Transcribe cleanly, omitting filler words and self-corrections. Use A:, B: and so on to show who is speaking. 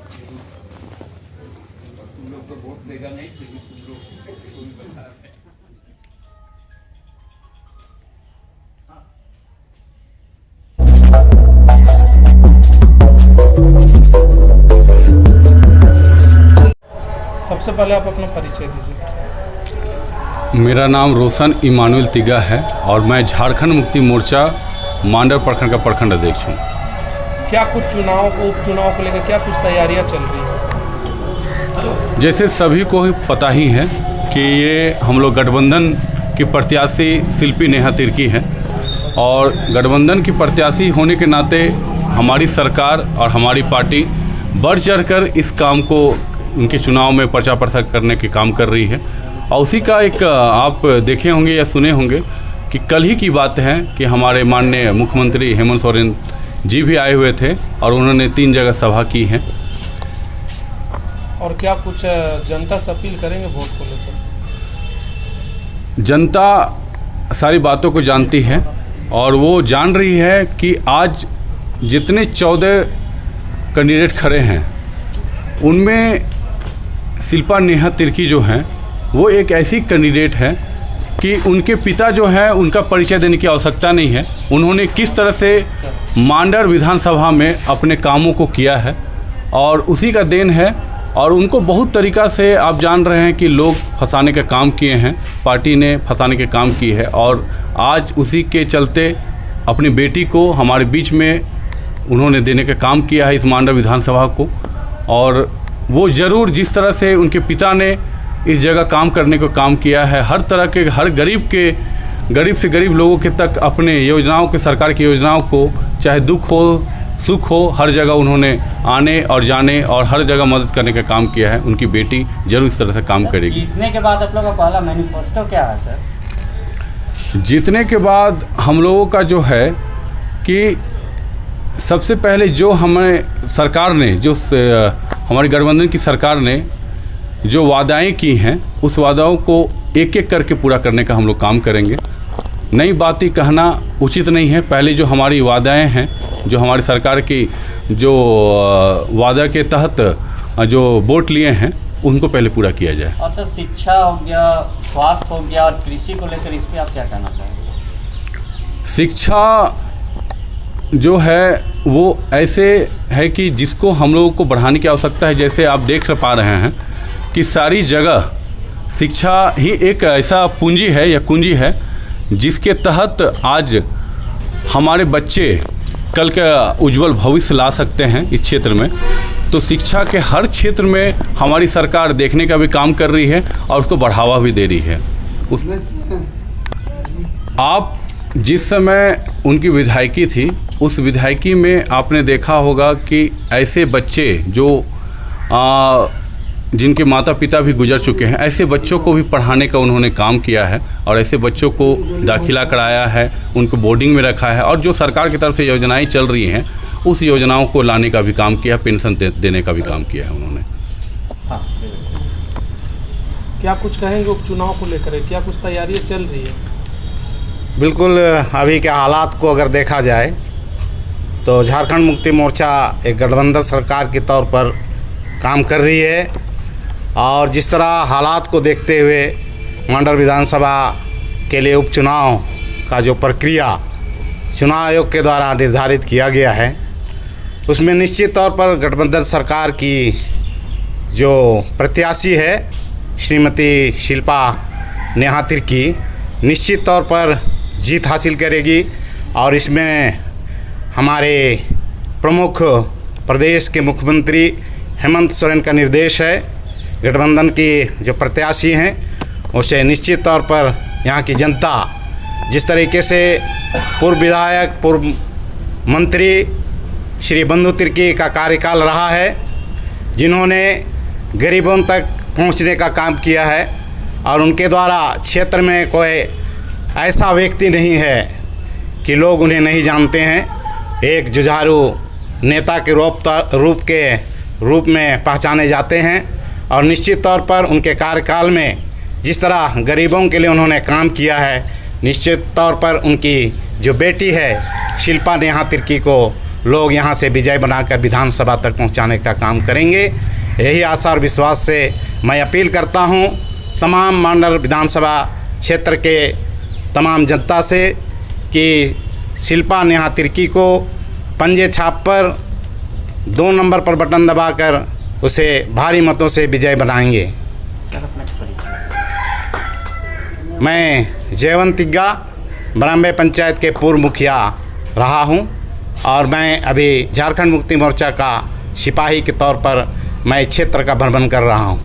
A: तुम लोग तो वोट देगा नहीं, लेकिन तुम लोग को भी बता रहे हैं।
B: सबसे पहले आप अपना परिचय दीजिए।
C: मेरा नाम रोशन इमानुएल तिगा है और मैं झारखंड मुक्ति मोर्चा मांडर प्रखंड का प्रखंड अध्यक्ष हूँ।
B: क्या कुछ उपचुनाव को लेकर क्या कुछ तैयारियां चल रही हैं?
C: जैसे सभी को ही पता ही है कि ये हम लोग गठबंधन की प्रत्याशी शिल्पी नेहा तिर्की हैं और गठबंधन की प्रत्याशी होने के नाते हमारी सरकार और हमारी पार्टी बढ़ चढ़कर इस काम को उनके चुनाव में प्रचार प्रसार करने के काम कर रही है। और उसी का एक आप देखे होंगे या सुने होंगे कि कल ही की बात है कि हमारे माननीय मुख्यमंत्री हेमंत सोरेन जी भी आए हुए थे और उन्होंने 3 जगह सभा की है।
B: और क्या कुछ जनता से अपील करेंगे वोट को लेकर?
C: जनता सारी बातों को जानती है और वो जान रही है कि आज जितने 14 कैंडिडेट खड़े हैं उनमें शिल्पा नेहा तिर्की जो हैं वो एक ऐसी कैंडिडेट है कि उनके पिता जो है उनका परिचय देने की आवश्यकता नहीं है। उन्होंने किस तरह से मांडर विधानसभा में अपने कामों को किया है और उसी का देन है। और उनको बहुत तरीक़ा से आप जान रहे हैं कि लोग फंसाने का काम किए हैं, पार्टी ने फंसाने के काम की है और आज उसी के चलते अपनी बेटी को हमारे बीच में उन्होंने देने का काम किया है इस मांडर विधानसभा को। और वो ज़रूर जिस तरह से उनके पिता ने इस जगह काम करने को काम किया है, हर तरह के हर गरीब से गरीब लोगों के तक अपने योजनाओं के सरकार की योजनाओं को चाहे दुख हो सुख हो हर जगह उन्होंने आने और जाने और हर जगह मदद करने का काम किया है। उनकी बेटी जरूर इस तरह से काम करेगी।
D: जीतने के बाद आप लोगों का पहला मैनिफेस्टो क्या है सर?
C: जीतने के बाद हम लोगों का जो है कि सबसे पहले जो हमें सरकार ने जो हमारी गठबंधन की सरकार ने जो वादाएं की हैं उस वादाओं को एक एक करके पूरा करने का हम लोग काम करेंगे। नई बातें कहना उचित नहीं है। पहले जो हमारी वादाएं हैं, जो हमारी सरकार की जो वादा के तहत जो वोट लिए हैं उनको पहले पूरा किया जाए।
D: और सर शिक्षा हो गया, स्वास्थ्य हो गया और कृषि को लेकर इस पर आप क्या कहना चाहेंगे?
C: शिक्षा जो है वो ऐसे है कि जिसको हम लोगों को बढ़ाने की आवश्यकता है। जैसे आप देख पा रहे हैं कि सारी जगह शिक्षा ही एक ऐसा पूंजी है या कुंजी है जिसके तहत आज हमारे बच्चे कल का उज्जवल भविष्य ला सकते हैं इस क्षेत्र में। तो शिक्षा के हर क्षेत्र में हमारी सरकार देखने का भी काम कर रही है और उसको बढ़ावा भी दे रही है। आप जिस समय उनकी विधायकी थी उस विधायकी में आपने देखा होगा कि ऐसे बच्चे जो जिनके माता पिता भी गुजर चुके हैं, ऐसे बच्चों को भी पढ़ाने का उन्होंने काम किया है और ऐसे बच्चों को दाखिला कराया है, उनको बोर्डिंग में रखा है और जो सरकार की तरफ से योजनाएं चल रही हैं उस योजनाओं को लाने का भी काम किया, पेंशन देने का भी काम किया है उन्होंने।
B: हाँ। क्या कुछ कहेंगे उपचुनाव को लेकर? क्या कुछ तैयारियां चल रही है?
E: बिल्कुल, अभी के हालात को अगर देखा जाए तो झारखंड मुक्ति मोर्चा एक गठबंधन सरकार के तौर पर काम कर रही है और जिस तरह हालात को देखते हुए मांडर विधानसभा के लिए उपचुनाव का जो प्रक्रिया चुनाव आयोग के द्वारा निर्धारित किया गया है उसमें निश्चित तौर पर गठबंधन सरकार की जो प्रत्याशी है श्रीमती शिल्पा नेहा तिर्की निश्चित तौर पर जीत हासिल करेगी। और इसमें हमारे प्रमुख प्रदेश के मुख्यमंत्री हेमंत सोरेन का निर्देश है। गठबंधन की जो प्रत्याशी हैं उसे निश्चित तौर पर यहाँ की जनता जिस तरीके से पूर्व विधायक पूर्व मंत्री श्री बंधु तिर्की का कार्यकाल रहा है, जिन्होंने गरीबों तक पहुँचने का काम किया है और उनके द्वारा क्षेत्र में कोई ऐसा व्यक्ति नहीं है कि लोग उन्हें नहीं जानते हैं। एक जुझारू नेता के रूप में पहचाने जाते हैं और निश्चित तौर पर उनके कार्यकाल में जिस तरह गरीबों के लिए उन्होंने काम किया है, निश्चित तौर पर उनकी जो बेटी है शिल्पा नेहा तिर्की को लोग यहाँ से विजय बनाकर विधानसभा तक पहुँचाने का काम करेंगे। यही आशा और विश्वास से मैं अपील करता हूँ तमाम मांडर विधानसभा क्षेत्र के तमाम जनता से कि शिल्पा नेहा तिर्की को पंजे छाप पर 2 नंबर पर बटन दबाकर उसे भारी मतों से विजय बनाएंगे।
D: सर अपना परिचय।
E: मैं जयवंत तिग्गा ब्राह्मणे पंचायत के पूर्व मुखिया रहा हूं और मैं अभी झारखंड मुक्ति मोर्चा का सिपाही के तौर पर मैं क्षेत्र का भ्रमण कर रहा हूं।